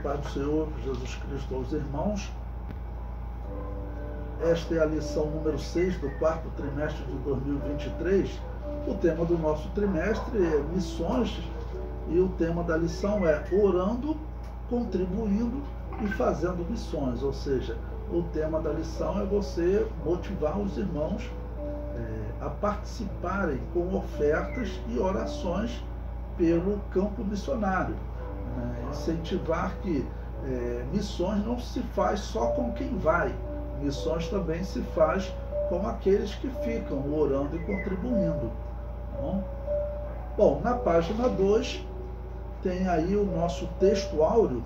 paz do Senhor Jesus Cristo aos irmãos. Esta é a lição número 6 do quarto trimestre de 2023. O tema do nosso trimestre é missões e o tema da lição é orando, contribuindo e fazendo missões. Ou seja, o tema da lição é você motivar os irmãos a participarem com ofertas e orações pelo campo missionário. Incentivar que missões não se faz só com quem vai, missões também se faz com aqueles que ficam orando e contribuindo. Bom, na página 2 tem aí o nosso texto áureo,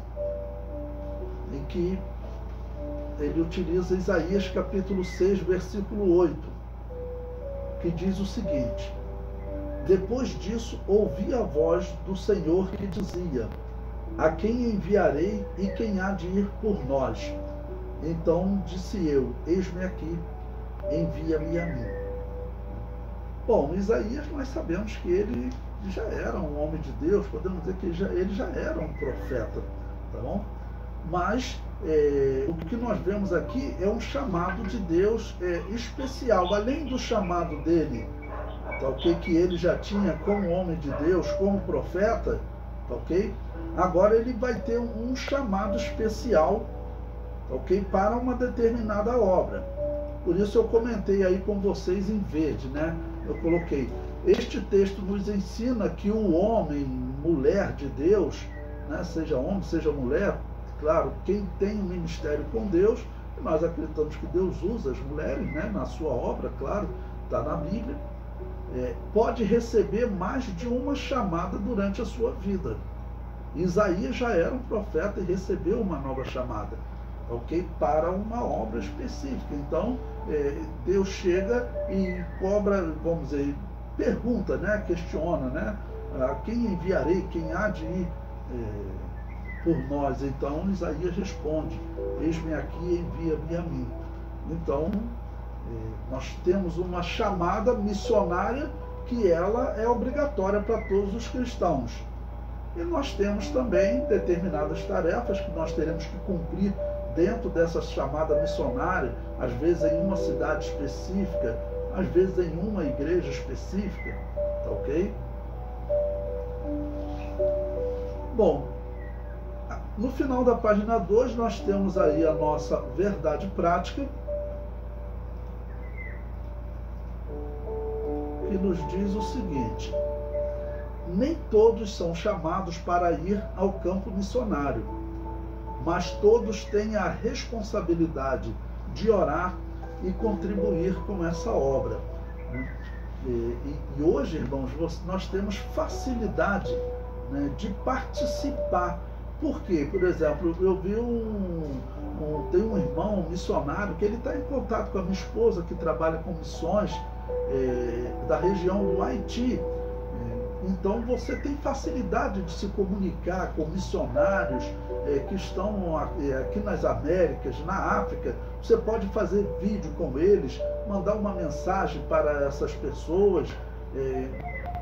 em que ele utiliza Isaías capítulo 6, versículo 8, que diz o seguinte: depois disso ouvi a voz do Senhor que dizia: a quem enviarei e quem há de ir por nós? Então disse eu: eis-me aqui, envia-me a mim. Bom, Isaías, nós sabemos que ele já era um homem de Deus, podemos dizer que ele já era um profeta, tá bom? Mas o que nós vemos aqui é um chamado de Deus especial, além do chamado dele, tá ok? Que ele já tinha como homem de Deus, como profeta, tá ok? Agora ele vai ter um chamado especial, tá ok? Para uma determinada obra. Por isso eu comentei aí com vocês em verde, né? Eu coloquei: este texto nos ensina que o homem, mulher de Deus, né? Seja homem, seja mulher, claro, quem tem um ministério com Deus, nós acreditamos que Deus usa as mulheres, né? Na sua obra, claro, está na Bíblia, pode receber mais de uma chamada durante a sua vida. Isaías já era um profeta e recebeu uma nova chamada, ok? Para uma obra específica. Então, Deus chega e cobra, vamos dizer, pergunta, né? Questiona, né? A quem enviarei, quem há de ir por nós? Então, Isaías responde: eis-me aqui, envia-me a mim. Então, nós temos uma chamada missionária que ela é obrigatória para todos os cristãos. E nós temos também determinadas tarefas que nós teremos que cumprir dentro dessa chamada missionária, às vezes em uma cidade específica, às vezes em uma igreja específica, tá ok? Bom, no final da página 2 nós temos aí a nossa verdade prática, que nos diz o seguinte: nem todos são chamados para ir ao campo missionário, mas todos têm a responsabilidade de orar e contribuir com essa obra. E hoje, irmãos, nós temos facilidade, né, de participar. Por quê? Por exemplo, eu vi tem um irmão missionário que ele está em contato com a minha esposa, que trabalha com missões da região do Haiti. Então você tem facilidade de se comunicar com missionários que estão aqui nas Américas, na África. Você pode fazer vídeo com eles, mandar uma mensagem para essas pessoas,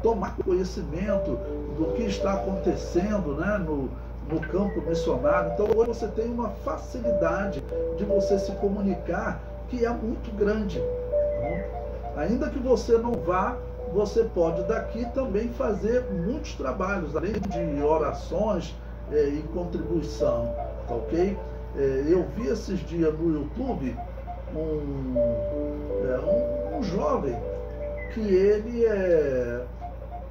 tomar conhecimento do que está acontecendo, né, no campo missionário. Então hoje você tem uma facilidade de você se comunicar que é muito grande. Então, ainda que você não vá, você pode daqui também fazer muitos trabalhos, além de orações e contribuição, tá ok? Eu vi esses dias no YouTube um jovem que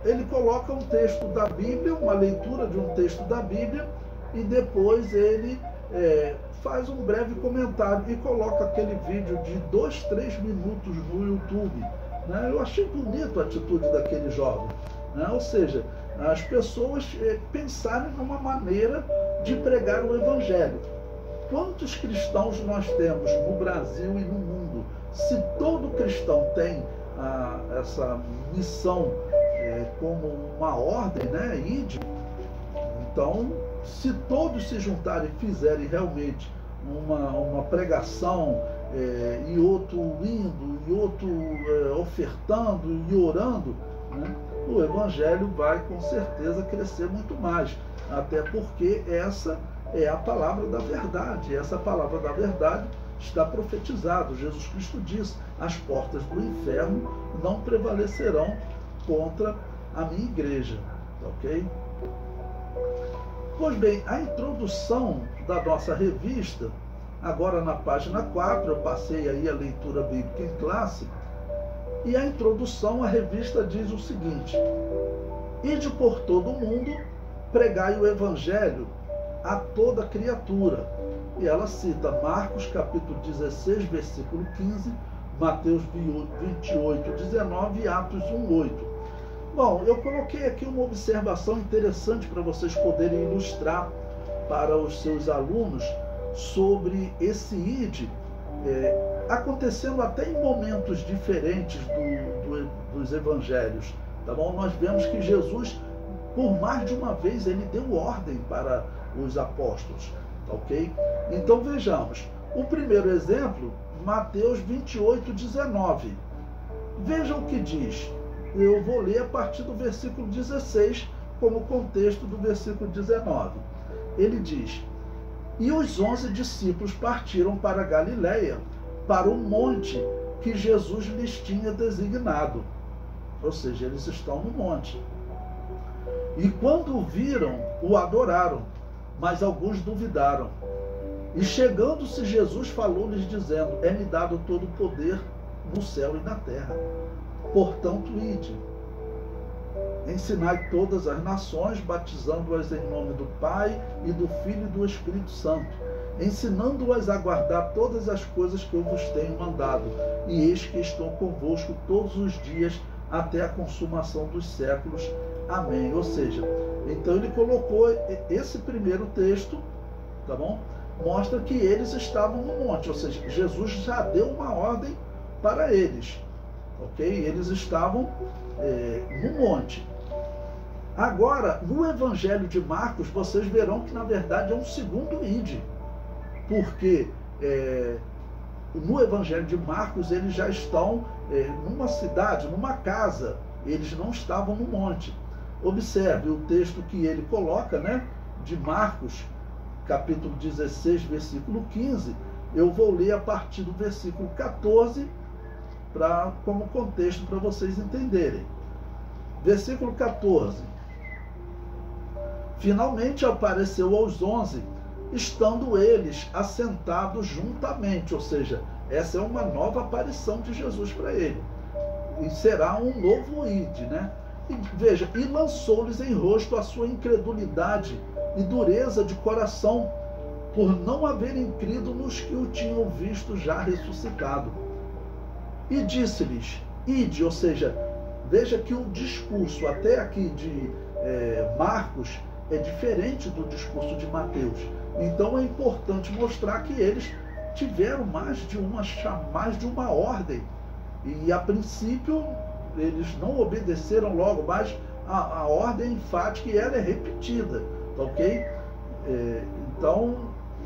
ele coloca um texto da Bíblia, uma leitura de um texto da Bíblia, e depois ele faz um breve comentário e coloca aquele vídeo de 2-3 minutos no YouTube. Né? Eu achei bonito a atitude daquele jovem, né? Ou seja, as pessoas pensarem numa maneira de pregar o Evangelho. Quantos cristãos nós temos no Brasil e no mundo? Se todo cristão tem essa missão como uma ordem, né? Ide. Então, se todos se juntarem e fizerem realmente uma pregação, e outro indo, e outro ofertando e orando, né, o Evangelho vai com certeza crescer muito mais. Até porque essa é a palavra da verdade. E essa palavra da verdade está profetizado. Jesus Cristo diz: as portas do inferno não prevalecerão contra a minha igreja. Ok? Pois bem, a introdução da nossa revista, agora na página 4, eu passei aí a leitura bíblica em classe, e a introdução, a revista diz o seguinte: ide por todo o mundo, pregai o evangelho a toda criatura. E ela cita Marcos capítulo 16, versículo 15, Mateus 28, 19 e Atos 1, 8. Bom, eu coloquei aqui uma observação interessante para vocês poderem ilustrar para os seus alunos sobre esse ide, acontecendo até em momentos diferentes dos evangelhos. Tá bom? Nós vemos que Jesus, por mais de uma vez, ele deu ordem para os apóstolos. Ok? Então vejamos. O primeiro exemplo, Mateus 28, 19. Vejam o que diz. Eu vou ler a partir do versículo 16, como contexto do versículo 19. Ele diz: e os 11 discípulos partiram para Galiléia, para o monte que Jesus lhes tinha designado. Ou seja, eles estão no monte. E quando o viram, o adoraram, mas alguns duvidaram. E chegando-se Jesus, falou-lhes dizendo: é-me dado todo o poder no céu e na terra. Portanto, ide, ensinai todas as nações, batizando-as em nome do Pai e do Filho e do Espírito Santo, ensinando-as a guardar todas as coisas que eu vos tenho mandado. E eis que estou convosco todos os dias, até a consumação dos séculos. Amém. Ou seja, então ele colocou esse primeiro texto, tá bom? Mostra que eles estavam no monte, ou seja, Jesus já deu uma ordem para eles. Ok? Eles estavam no monte. Agora, no Evangelho de Marcos, vocês verão que na verdade é um segundo ide. Porque no Evangelho de Marcos eles já estão numa cidade, numa casa. Eles não estavam no monte. Observe o texto que ele coloca, né, de Marcos, capítulo 16, versículo 15. Eu vou ler a partir do versículo 14, como contexto para vocês entenderem. Versículo 14. Finalmente apareceu aos 11, estando eles assentados juntamente. Ou seja, essa é uma nova aparição de Jesus para ele. E será um novo ide, né? E veja, e lançou-lhes em rosto a sua incredulidade e dureza de coração, por não haverem crido nos que o tinham visto já ressuscitado. E disse-lhes: ide, ou seja, veja que o discurso até aqui de Marcos é diferente do discurso de Mateus. Então é importante mostrar que eles tiveram mais de uma ordem. E a princípio eles não obedeceram logo, mas a ordem enfática e ela é repetida. Ok? Então,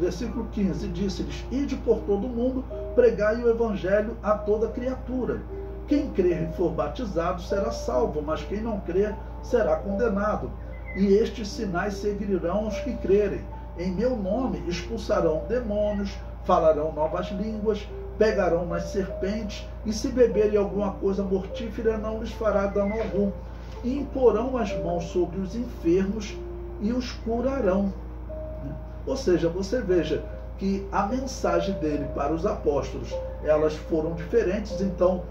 versículo 15, disse-lhes: ide por todo o mundo, pregai o evangelho a toda criatura. Quem crer e for batizado será salvo, mas quem não crer será condenado. E estes sinais seguirão os que crerem. Em meu nome expulsarão demônios, falarão novas línguas, pegarão nas serpentes, e se beberem alguma coisa mortífera não lhes fará dano algum. E imporão as mãos sobre os enfermos e os curarão. Ou seja, você veja que a mensagem dele para os apóstolos, elas foram diferentes. Então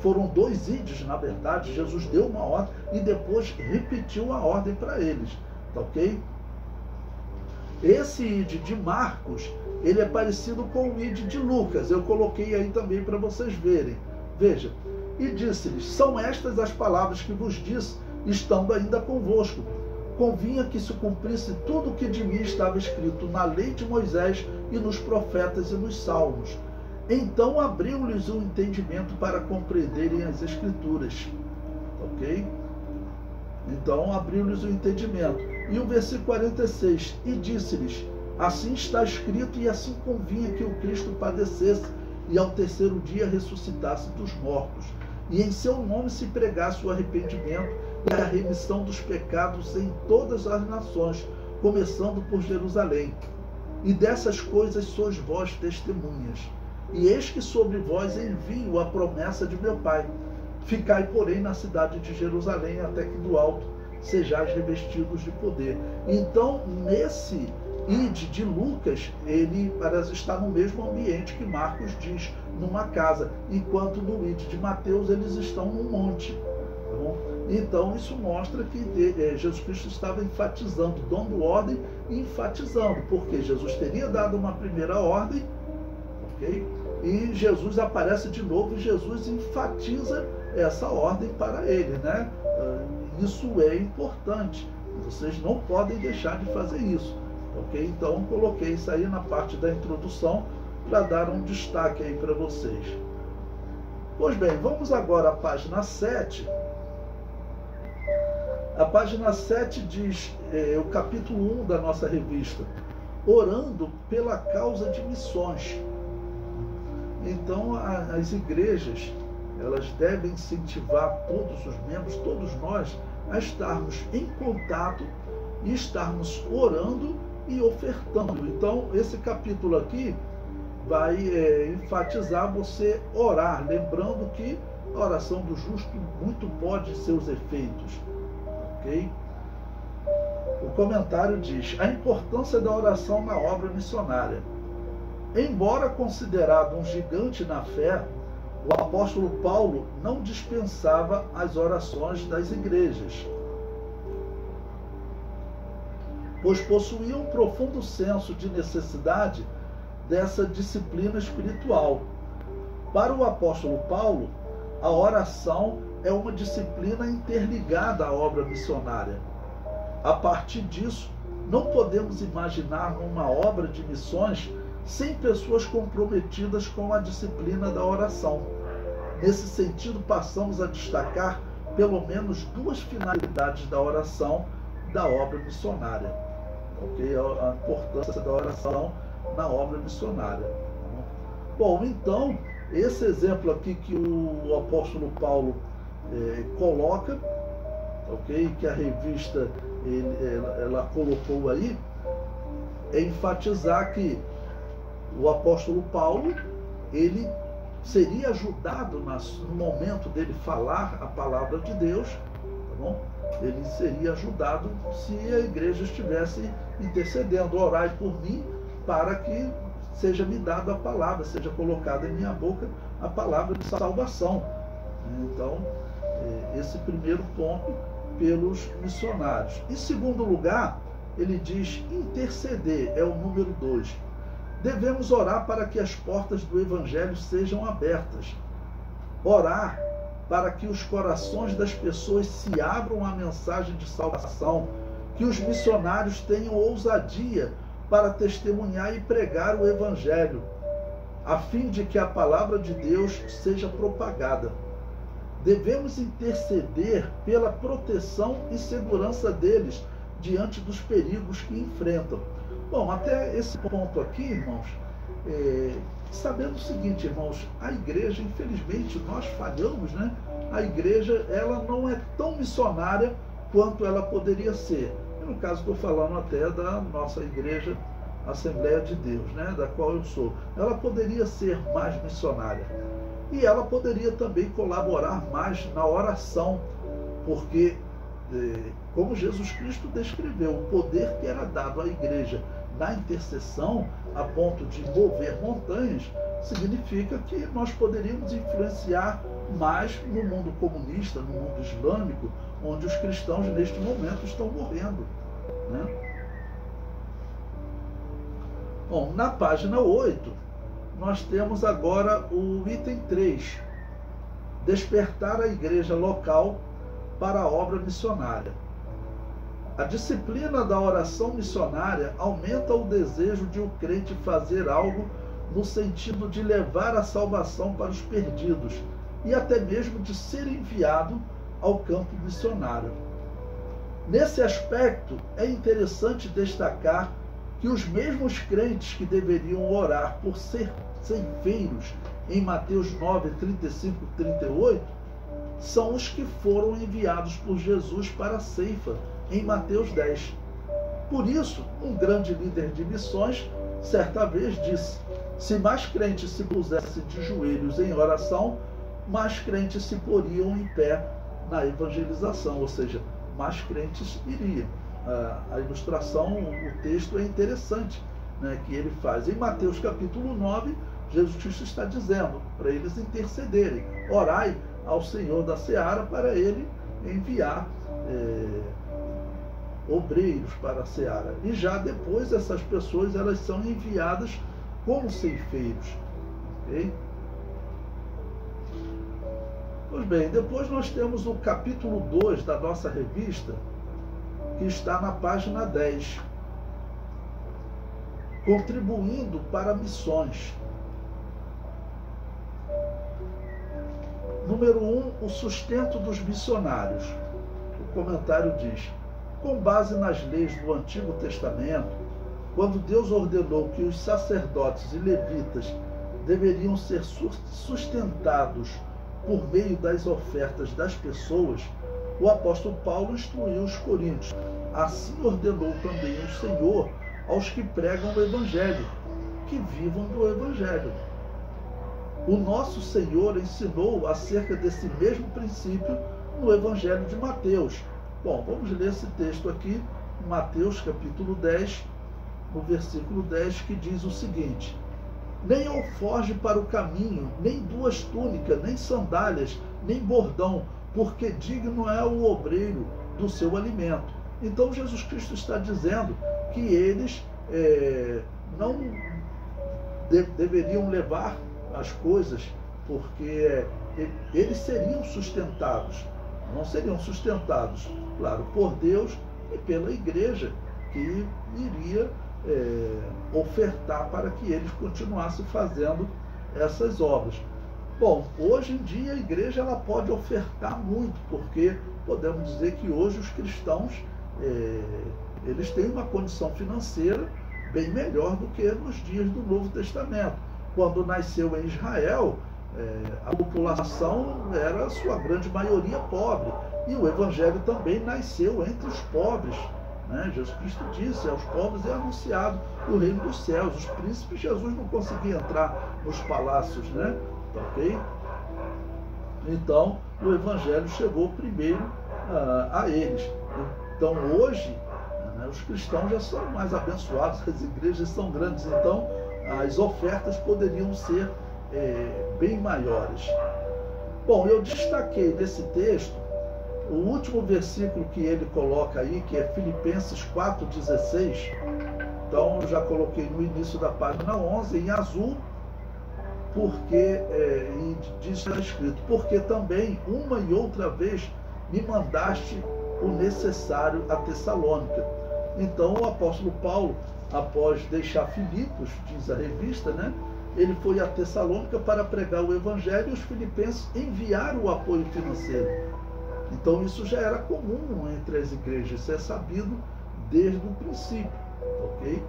foram dois ides, na verdade. Jesus deu uma ordem e depois repetiu a ordem para eles, tá ok? Esse ide de Marcos, ele é parecido com o ide de Lucas. Eu coloquei aí também para vocês verem. Veja: e disse-lhes: são estas as palavras que vos disse, estando ainda convosco. Convinha que se cumprisse tudo o que de mim estava escrito na lei de Moisés e nos profetas e nos salmos. Então abriu-lhes o entendimento para compreenderem as Escrituras. Ok? Então abriu-lhes o entendimento. E o versículo 46, e disse-lhes: assim está escrito, e assim convinha que o Cristo padecesse e ao terceiro dia ressuscitasse dos mortos, e em seu nome se pregasse o arrependimento e a remissão dos pecados em todas as nações, começando por Jerusalém. E dessas coisas sois vós testemunhas. E eis que sobre vós envio a promessa de meu Pai. Ficai, porém, na cidade de Jerusalém, até que do alto sejais revestidos de poder. Então, nesse ide de Lucas, ele parece estar no mesmo ambiente que Marcos diz, numa casa, enquanto no ide de Mateus eles estão num monte. Tá bom? Então, isso mostra que Jesus Cristo estava enfatizando, dando ordem e enfatizando, porque Jesus teria dado uma primeira ordem, ok? E Jesus aparece de novo e Jesus enfatiza essa ordem para ele, né? Isso é importante. Vocês não podem deixar de fazer isso, ok? Então, coloquei isso aí na parte da introdução para dar um destaque aí para vocês. Pois bem, vamos agora à página 7. A página 7 diz, o capítulo 1 da nossa revista, orando pela causa de missões. Então, as igrejas, elas devem incentivar todos os membros, todos nós, a estarmos em contato e estarmos orando e ofertando. Então, esse capítulo aqui vai enfatizar você orar, lembrando que a oração do justo muito pode seus efeitos. Ok? O comentário diz: a importância da oração na obra missionária. Embora considerado um gigante na fé, o apóstolo Paulo não dispensava as orações das igrejas, pois possuía um profundo senso de necessidade dessa disciplina espiritual. Para o apóstolo Paulo, a oração é uma disciplina interligada à obra missionária. A partir disso, não podemos imaginar uma obra de missões sem pessoas comprometidas com a disciplina da oração. Nesse sentido, passamos a destacar pelo menos duas finalidades da oração da obra missionária. Okay? A importância da oração na obra missionária. Bom, então, esse exemplo aqui que o apóstolo Paulo coloca, ok? Que a revista ela colocou aí, é enfatizar que o apóstolo Paulo, ele seria ajudado no momento dele falar a palavra de Deus, tá bom? Ele seria ajudado se a igreja estivesse intercedendo: orai por mim para que seja me dada a palavra, seja colocada em minha boca a palavra de salvação. Então, esse primeiro ponto pelos missionários. Em segundo lugar, ele diz interceder, é o número 2. Devemos orar para que as portas do Evangelho sejam abertas. Orar para que os corações das pessoas se abram à mensagem de salvação, que os missionários tenham ousadia para testemunhar e pregar o Evangelho, a fim de que a palavra de Deus seja propagada. Devemos interceder pela proteção e segurança deles diante dos perigos que enfrentam. Bom, até esse ponto aqui, irmãos, sabendo o seguinte, irmãos, a igreja, infelizmente, nós falhamos, né? A igreja, ela não é tão missionária quanto ela poderia ser. No caso, estou falando até da nossa igreja Assembleia de Deus, né? Da qual eu sou. Ela poderia ser mais missionária. E ela poderia também colaborar mais na oração, porque, como Jesus Cristo descreveu, o poder que era dado à igreja na intercessão, a ponto de mover montanhas, significa que nós poderíamos influenciar mais no mundo comunista, no mundo islâmico, onde os cristãos neste momento estão morrendo, né? Bom, na página 8, nós temos agora o item 3, despertar a igreja local para a obra missionária. A disciplina da oração missionária aumenta o desejo de o crente fazer algo no sentido de levar a salvação para os perdidos e até mesmo de ser enviado ao campo missionário. Nesse aspecto, é interessante destacar que os mesmos crentes que deveriam orar por ser ceifeiros em Mateus 9, 35 e 38, são os que foram enviados por Jesus para a ceifa em Mateus 10. Por isso, um grande líder de missões certa vez disse: se mais crentes se pusessem de joelhos em oração, mais crentes se poriam em pé na evangelização, ou seja, mais crentes iriam. A ilustração, o texto é interessante, né, que ele faz. Em Mateus capítulo 9, Jesus Cristo está dizendo para eles intercederem: orai ao Senhor da seara para ele enviar obreiros para a seara. E já depois essas pessoas, elas são enviadas como ceifeiros. Okay? Pois bem, depois nós temos o capítulo 2 da nossa revista, que está na página 10. Contribuindo para missões. Número 1, o sustento dos missionários. O comentário diz: com base nas leis do Antigo Testamento, quando Deus ordenou que os sacerdotes e levitas deveriam ser sustentados por meio das ofertas das pessoas, o apóstolo Paulo instruiu os coríntios: assim ordenou também o Senhor aos que pregam o Evangelho, que vivam do Evangelho. O nosso Senhor ensinou acerca desse mesmo princípio no Evangelho de Mateus. Bom, vamos ler esse texto aqui, Mateus capítulo 10, no versículo 10, que diz o seguinte: nem alforje para o caminho, nem duas túnicas, nem sandálias, nem bordão, porque digno é o obreiro do seu alimento. Então Jesus Cristo está dizendo que eles não deveriam levar as coisas, porque eles seriam sustentados. Não seriam sustentados, claro, por Deus e pela igreja, que iria ofertar para que eles continuassem fazendo essas obras. Bom, hoje em dia a igreja ela pode ofertar muito, porque podemos dizer que hoje os cristãos eles têm uma condição financeira bem melhor do que nos dias do Novo Testamento. Quando nasceu em Israel, a população era, sua grande maioria, pobre. E o Evangelho também nasceu entre os pobres. Né? Jesus Cristo disse: aos pobres é anunciado o reino dos céus. Os príncipes, Jesus não conseguia entrar nos palácios, né? Ok? Então, o Evangelho chegou primeiro a eles. Então, hoje, né, os cristãos já são mais abençoados, as igrejas são grandes, então as ofertas poderiam ser bem maiores. Bom, eu destaquei nesse texto o último versículo que ele coloca aí, que é Filipenses 4,16. Então, eu já coloquei no início da página 11, em azul, porque, e diz, está escrito: porque também, uma e outra vez, me mandaste o necessário a Tessalônica. Então, o apóstolo Paulo, após deixar Filipos, diz a revista, né, ele foi a Tessalônica para pregar o Evangelho, e os filipenses enviaram o apoio financeiro. Então, isso já era comum entre as igrejas, isso é sabido desde o princípio, ok?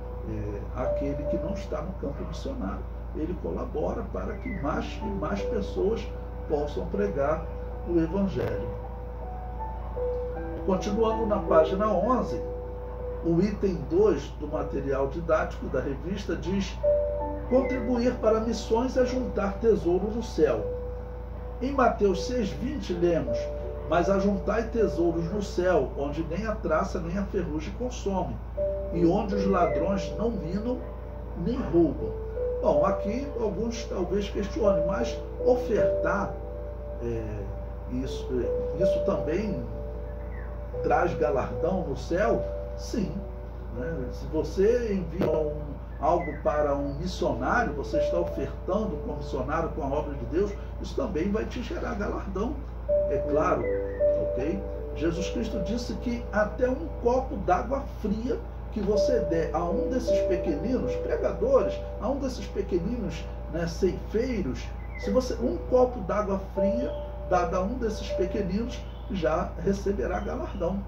Aquele que não está no campo missionário, ele colabora para que mais e mais pessoas possam pregar o Evangelho. Continuando na página 11, o item 2 do material didático da revista diz: contribuir para missões é juntar tesouro no céu. Em Mateus 6,20 lemos: mas ajuntai tesouros no céu, onde nem a traça nem a ferrugem consome, e onde os ladrões não minam nem roubam. Bom, aqui alguns talvez questionem, mas ofertar, isso também traz galardão no céu? Sim. Né? Se você envia algo para um missionário, você está ofertando com o missionário, com a obra de Deus, isso também vai te gerar galardão, é claro, ok? Jesus Cristo disse que até um copo d'água fria que você der a um desses pequeninos pregadores, a um desses pequeninos, né, ceifeiros, se você um copo d'água fria dado a um desses pequeninos, já receberá galardão.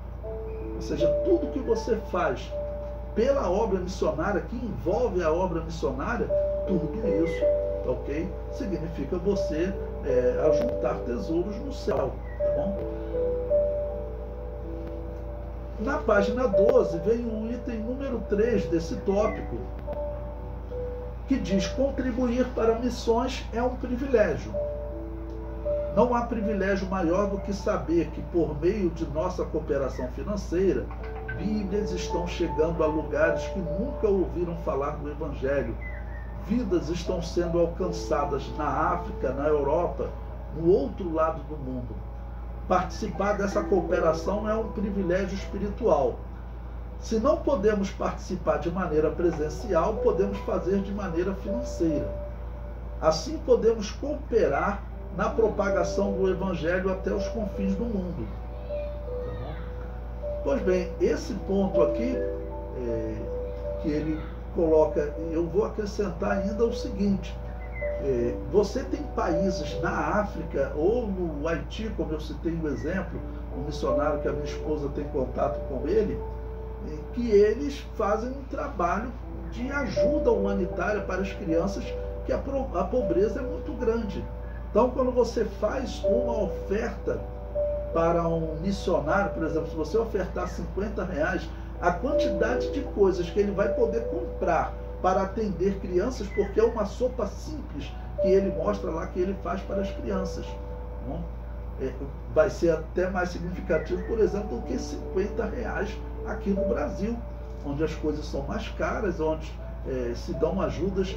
Ou seja, tudo que você faz pela obra missionária, que envolve a obra missionária, tudo isso, ok? Significa você ajuntar tesouros no céu, tá bom? Na página 12 vem o item número 3 desse tópico, que diz: contribuir para missões é um privilégio. Não há privilégio maior do que saber que, por meio de nossa cooperação financeira, Bíblias estão chegando a lugares que nunca ouviram falar do Evangelho. Vidas estão sendo alcançadas na África, na Europa, no outro lado do mundo. Participar dessa cooperação é um privilégio espiritual. Se não podemos participar de maneira presencial, podemos fazer de maneira financeira. Assim podemos cooperar na propagação do Evangelho até os confins do mundo. Pois bem, esse ponto aqui, que ele coloca, eu vou acrescentar ainda o seguinte: você tem países na África ou no Haiti, como eu citei o exemplo, um missionário que a minha esposa tem contato com ele, que eles fazem um trabalho de ajuda humanitária para as crianças, que a pobreza é muito grande. Então, quando você faz uma oferta para um missionário, por exemplo, se você ofertar R$50, a quantidade de coisas que ele vai poder comprar para atender crianças, porque é uma sopa simples que ele mostra lá que ele faz para as crianças. Vai ser até mais significativo, por exemplo, do que R$50 aqui no Brasil, onde as coisas são mais caras, onde se dão ajudas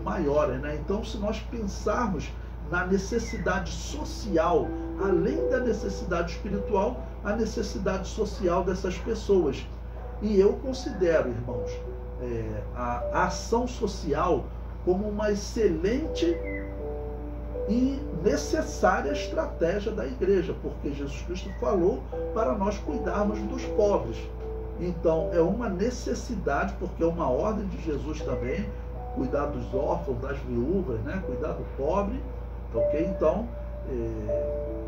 maiores, né? Então, se nós pensarmos na necessidade social, além da necessidade espiritual, a necessidade social dessas pessoas. E eu considero, irmãos, a ação social como uma excelente e necessária estratégia da igreja, porque Jesus Cristo falou para nós cuidarmos dos pobres. Então, é uma necessidade, porque é uma ordem de Jesus também, cuidar dos órfãos, das viúvas, né? Cuidar do pobre, ok? Então,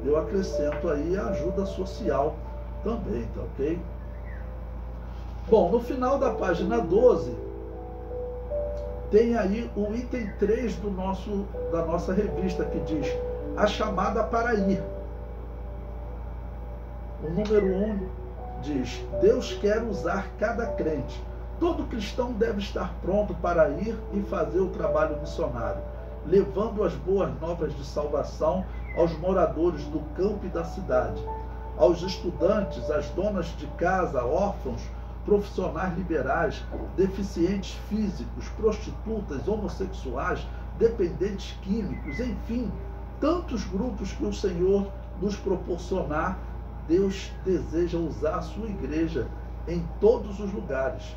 eu acrescento aí a ajuda social também, tá ok? Bom, no final da página 12, tem aí o item 3 da nossa revista, que diz: a chamada para ir. O número 1 diz: Deus quer usar cada crente. Todo cristão deve estar pronto para ir e fazer o trabalho missionário, levando as boas novas de salvação aos moradores do campo e da cidade, aos estudantes, às donas de casa, órfãos, profissionais liberais, deficientes físicos, prostitutas, homossexuais, dependentes químicos, enfim, tantos grupos que o Senhor nos proporcionar. Deus deseja usar a sua igreja em todos os lugares.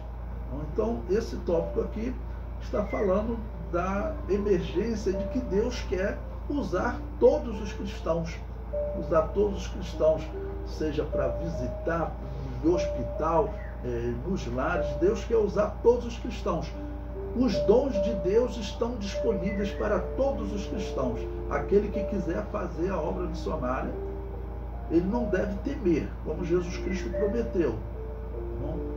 Então, esse tópico aqui está falando da emergência de que Deus quer usar todos os cristãos, seja para visitar no hospital, nos lares. Deus quer usar todos os cristãos. Os dons de Deus estão disponíveis para todos os cristãos. Aquele que quiser fazer a obra missionária, ele não deve temer, como Jesus Cristo prometeu.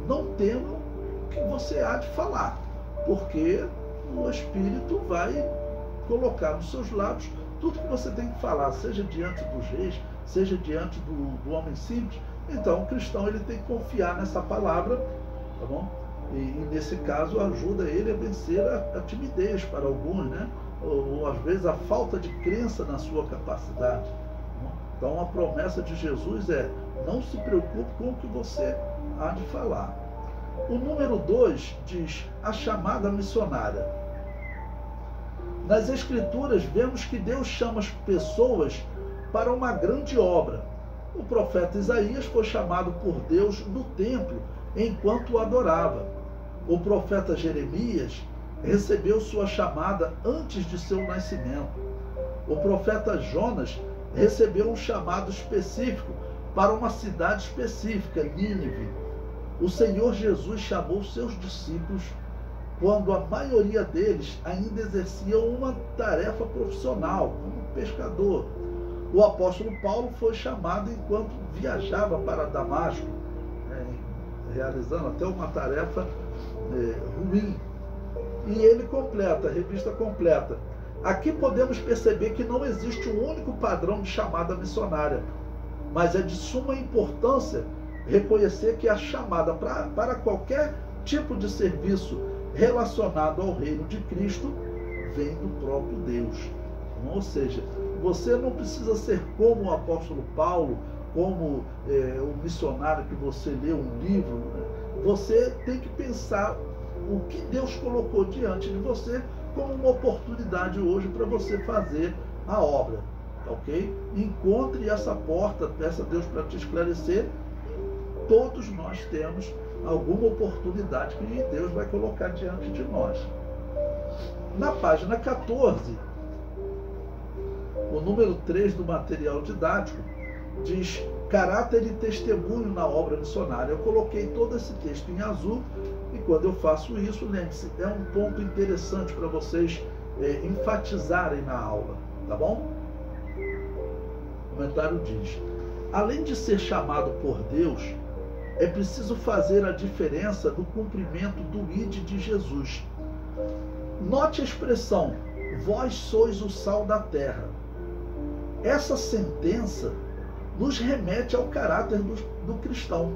Não tema o que você há de falar, porque o Espírito vai colocar nos seus lábios tudo que você tem que falar, seja diante dos reis, seja diante do homem simples. Então, o cristão, ele tem que confiar nessa palavra, tá bom? E nesse caso, ajuda ele a vencer a timidez para alguns, né? Ou às vezes a falta de crença na sua capacidade. Tá? Então, a promessa de Jesus é: não se preocupe com o que você há de falar. O número 2 diz: a chamada missionária. Nas Escrituras vemos que Deus chama as pessoas para uma grande obra. O profeta Isaías foi chamado por Deus no templo enquanto o adorava. O profeta Jeremias recebeu sua chamada antes de seu nascimento. O profeta Jonas recebeu um chamado específico para uma cidade específica, Nínive. O Senhor Jesus chamou seus discípulos quando a maioria deles ainda exercia uma tarefa profissional, como pescador. O apóstolo Paulo foi chamado enquanto viajava para Damasco, realizando até uma tarefa ruim. E ele completa, a revista completa: aqui podemos perceber que não existe um único padrão de chamada missionária, mas é de suma importância reconhecer que a chamada para qualquer tipo de serviço relacionado ao reino de Cristo vem do próprio Deus. Ou seja, você não precisa ser como o apóstolo Paulo, como o missionário que você lê um livro, né? Você tem que pensar o que Deus colocou diante de você como uma oportunidade hoje para você fazer a obra, ok? Encontre essa porta, peça a Deus para te esclarecer. Todos nós temos alguma oportunidade que Deus vai colocar diante de nós. Na página 14, o número 3 do material didático diz caráter e testemunho na obra missionária. Eu coloquei todo esse texto em azul e quando eu faço isso, lembre-se, é um ponto interessante para vocês enfatizarem na aula, tá bom? O comentário diz: além de ser chamado por Deus, é preciso fazer a diferença no cumprimento do ID de Jesus. Note a expressão, vós sois o sal da terra. Essa sentença nos remete ao caráter do cristão,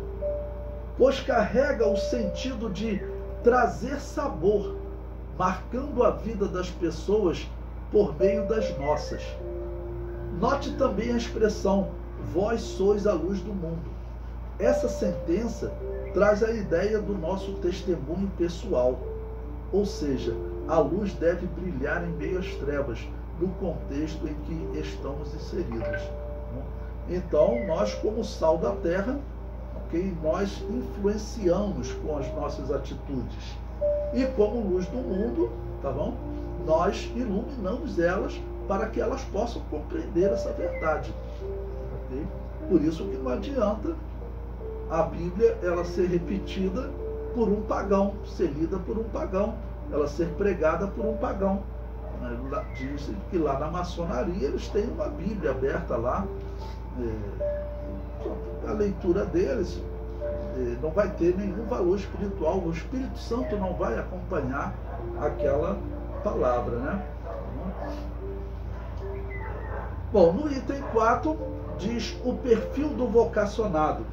pois carrega o sentido de trazer sabor, marcando a vida das pessoas por meio das nossas. Note também a expressão, vós sois a luz do mundo. Essa sentença traz a ideia do nosso testemunho pessoal, ou seja, a luz deve brilhar em meio às trevas, no contexto em que estamos inseridos. Então, nós como sal da terra, okay, nós influenciamos com as nossas atitudes. E como luz do mundo, tá bom? Nós iluminamos elas para que elas possam compreender essa verdade. Okay? Por isso que não adianta a Bíblia ela ser repetida por um pagão, ser lida por um pagão, ela ser pregada por um pagão. Dizem que lá na maçonaria eles têm uma Bíblia aberta lá, a leitura deles não vai ter nenhum valor espiritual, o Espírito Santo não vai acompanhar aquela palavra, né? Bom, no item 4 diz o perfil do vocacionado.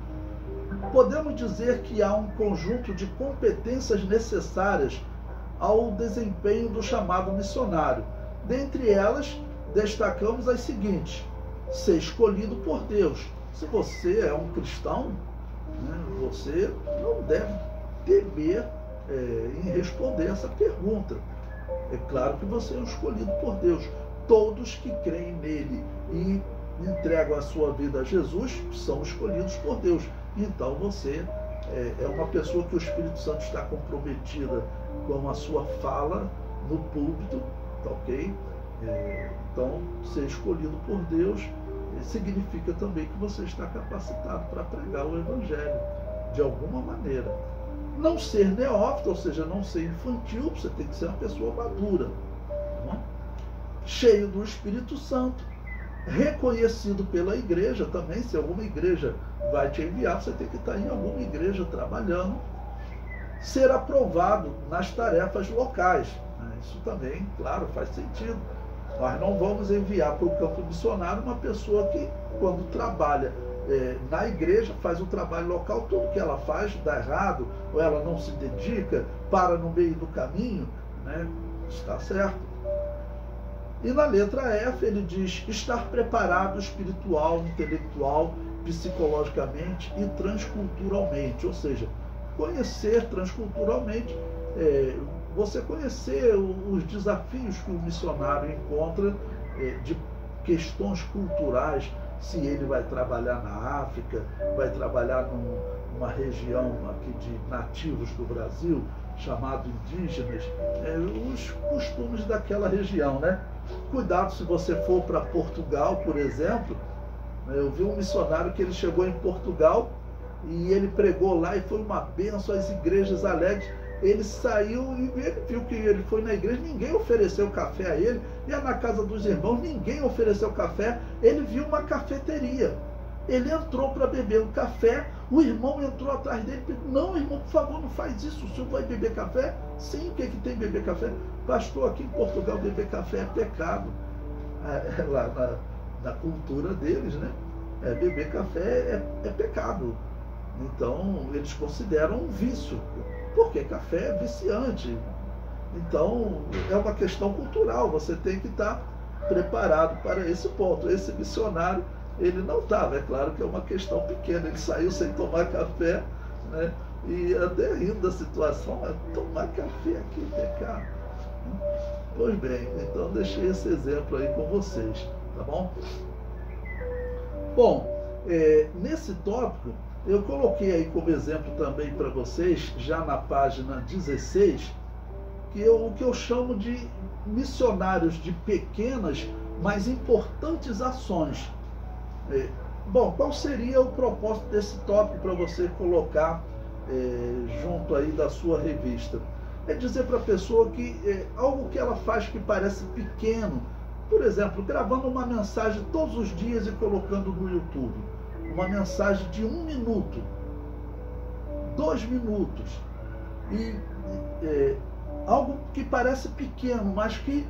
Podemos dizer que há um conjunto de competências necessárias ao desempenho do chamado missionário. Dentre elas, destacamos as seguintes: ser escolhido por Deus. Se você é um cristão, né, você não deve temer em responder essa pergunta. É claro que você é um escolhido por Deus. Todos que creem nele e entregam a sua vida a Jesus são escolhidos por Deus. Então você é uma pessoa que o Espírito Santo está comprometida com a sua fala no púlpito, tá ok? Então, ser escolhido por Deus significa também que você está capacitado para pregar o Evangelho, de alguma maneira. Não ser neófito, ou seja, não ser infantil, você tem que ser uma pessoa madura, tá bom? Cheio do Espírito Santo, reconhecido pela igreja também. Se alguma igreja vai te enviar, você tem que estar em alguma igreja trabalhando. Ser aprovado nas tarefas locais, né? Isso também, claro, faz sentido. Nós não vamos enviar para o campo missionário uma pessoa que, quando trabalha na igreja, faz o trabalho local, tudo que ela faz dá errado, ou ela não se dedica, para no meio do caminho, né? Está certo. E na letra F ele diz estar preparado espiritual, intelectual, psicologicamente e transculturalmente, ou seja, conhecer transculturalmente, você conhecer os desafios que o missionário encontra de questões culturais, se ele vai trabalhar na África, vai trabalhar numa região aqui de nativos do Brasil, chamado indígenas, os costumes daquela região, né? Cuidado se você for para Portugal, por exemplo. Eu vi um missionário que ele chegou em Portugal e ele pregou lá e foi uma bênção, as igrejas alegres. Ele saiu e ele viu que ele foi na igreja, ninguém ofereceu café a ele, ia na casa dos irmãos, ninguém ofereceu café. Ele viu uma cafeteria, ele entrou para beber um café, o irmão entrou atrás dele e pediu: não, irmão, por favor, não faz isso, o senhor vai beber café? Sim, o que tem beber café? Pastor, aqui em Portugal beber café é pecado. Lá na cultura deles, né? Beber café é pecado. Então, eles consideram um vício, porque café é viciante. Então, é uma questão cultural, você tem que estar preparado para esse ponto. Esse missionário, ele não estava, é claro que é uma questão pequena, ele saiu sem tomar café, né? E até rindo da situação, tomar café aqui, vem cá. Pois bem, então deixei esse exemplo aí com vocês, tá bom? Bom, nesse tópico, eu coloquei aí como exemplo também para vocês, já na página 16, o que eu chamo de missionários de pequenas, mas importantes ações. Bom, qual seria o propósito desse tópico para você colocar junto aí da sua revista? É dizer para a pessoa que algo que ela faz que parece pequeno, por exemplo, gravando uma mensagem todos os dias e colocando no YouTube, uma mensagem de 1 minuto, 2 minutos, e algo que parece pequeno, mas que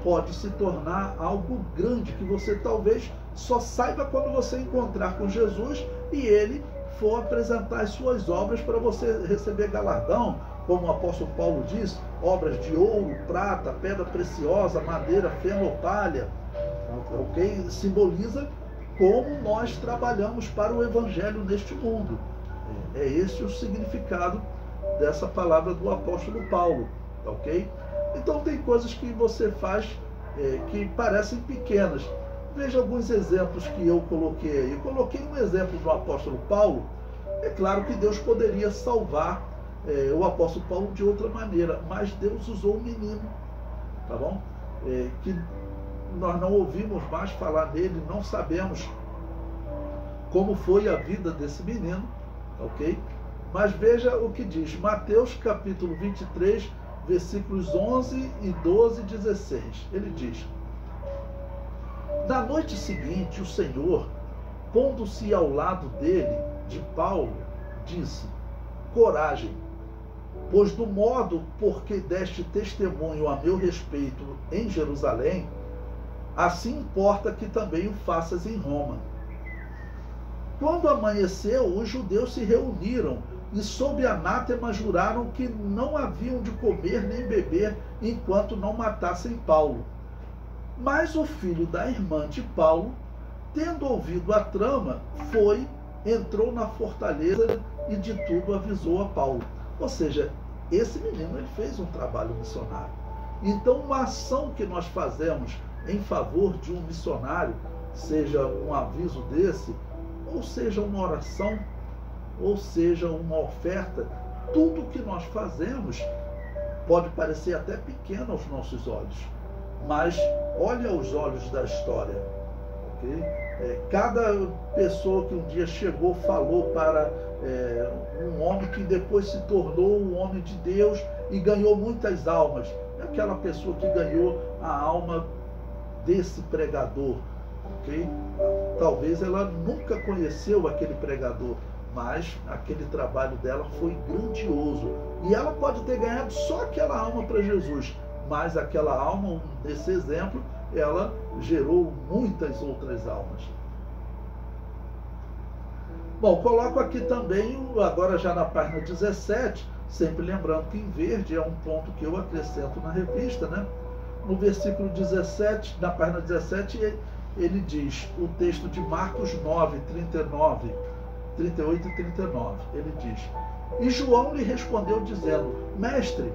pode se tornar algo grande, que você talvez só saiba quando você encontrar com Jesus e ele for apresentar as suas obras para você receber galardão, como o apóstolo Paulo diz, obras de ouro, prata, pedra preciosa, madeira, feno, palha, ok? Simboliza como nós trabalhamos para o evangelho neste mundo. É esse o significado dessa palavra do apóstolo Paulo, ok? Então tem coisas que você faz que parecem pequenas. Veja alguns exemplos que eu coloquei aí. Eu coloquei um exemplo do apóstolo Paulo. É claro que Deus poderia salvar o apóstolo Paulo de outra maneira, mas Deus usou um menino, tá bom? Que nós não ouvimos mais falar nele, não sabemos como foi a vida desse menino, ok? Mas veja o que diz Mateus capítulo 23, versículos 11 e 12 e 16. Ele diz: na noite seguinte, o Senhor, pondo-se ao lado dele, de Paulo, disse: coragem, pois do modo por que deste testemunho a meu respeito em Jerusalém, assim importa que também o faças em Roma. Quando amanheceu, os judeus se reuniram e sob anátema juraram que não haviam de comer nem beber enquanto não matassem Paulo. Mas o filho da irmã de Paulo, tendo ouvido a trama, entrou na fortaleza e de tudo avisou a Paulo. Ou seja, esse menino ele fez um trabalho missionário. Então, uma ação que nós fazemos em favor de um missionário, seja um aviso desse, ou seja uma oração, ou seja uma oferta, tudo que nós fazemos pode parecer até pequeno aos nossos olhos, mas olha os olhos da história, ok? Cada pessoa que um dia chegou, falou para um homem que depois se tornou um homem de Deus e ganhou muitas almas, aquela pessoa que ganhou a alma desse pregador, ok? Talvez ela nunca conheceu aquele pregador, mas aquele trabalho dela foi grandioso. E ela pode ter ganhado só aquela alma para Jesus, mas aquela alma, nesse exemplo, ela gerou muitas outras almas. Bom, coloco aqui também, agora já na página 17, sempre lembrando que em verde é um ponto que eu acrescento na revista, né? No versículo 17, na página 17, ele diz, o texto de Marcos 9, 38 e 39, ele diz: e João lhe respondeu dizendo: mestre,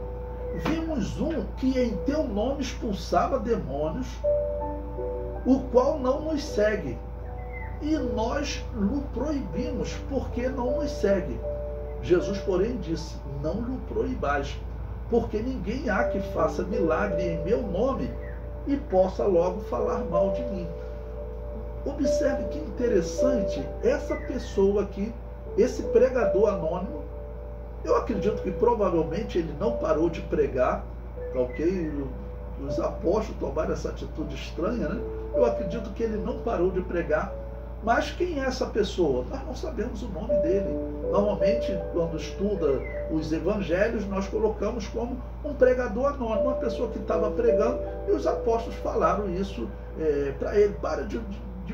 vimos um que em teu nome expulsava demônios, o qual não nos segue, e nós lhe proibimos, porque não nos segue. Jesus, porém, disse: não lhe proibais, porque ninguém há que faça milagre em meu nome e possa logo falar mal de mim. Observe que interessante, essa pessoa aqui, esse pregador anônimo, eu acredito que provavelmente ele não parou de pregar, ok? Os apóstolos tomaram essa atitude estranha, né? Eu acredito que ele não parou de pregar, mas quem é essa pessoa? Nós não sabemos o nome dele. Normalmente, quando estuda os evangelhos, nós colocamos como um pregador anônimo, uma pessoa que estava pregando, e os apóstolos falaram isso para ele: para de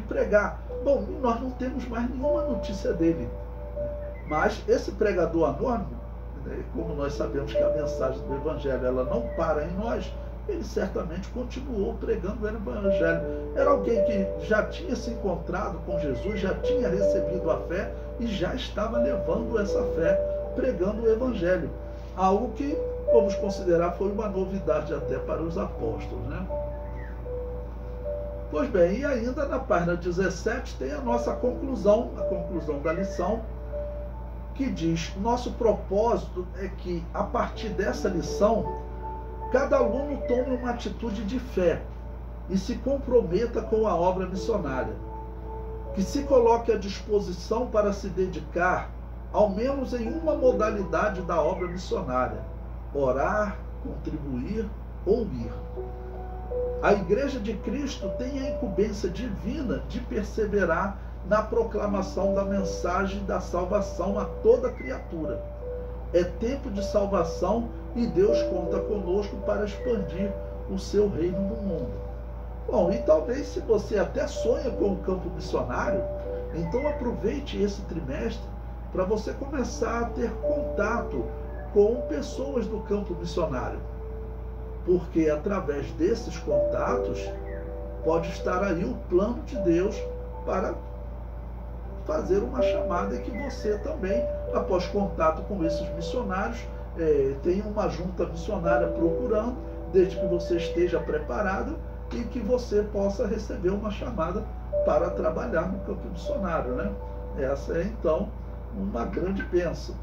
pregar. Bom, nós não temos mais nenhuma notícia dele. Mas esse pregador anônimo, né, como nós sabemos que a mensagem do Evangelho ela não para em nós, ele certamente continuou pregando o Evangelho. Era alguém que já tinha se encontrado com Jesus, já tinha recebido a fé e já estava levando essa fé, pregando o Evangelho. Algo que, vamos considerar, foi uma novidade até para os apóstolos, né? Pois bem, e ainda na página 17 tem a nossa conclusão, a conclusão da lição, que diz: nosso propósito é que, a partir dessa lição, cada aluno tome uma atitude de fé e se comprometa com a obra missionária, que se coloque à disposição para se dedicar, ao menos em uma modalidade da obra missionária: orar, contribuir ou ir. A Igreja de Cristo tem a incumbência divina de perseverar na proclamação da mensagem da salvação a toda criatura. É tempo de salvação e Deus conta conosco para expandir o seu reino no mundo. Bom, e talvez se você até sonha com o campo missionário, então aproveite esse trimestre para você começar a ter contato com pessoas do campo missionário. Porque através desses contatos pode estar aí o plano de Deus para fazer uma chamada e que você também, após contato com esses missionários, tenha uma junta missionária procurando, desde que você esteja preparado e que você possa receber uma chamada para trabalhar no campo missionário, né? Essa é então uma grande bênção.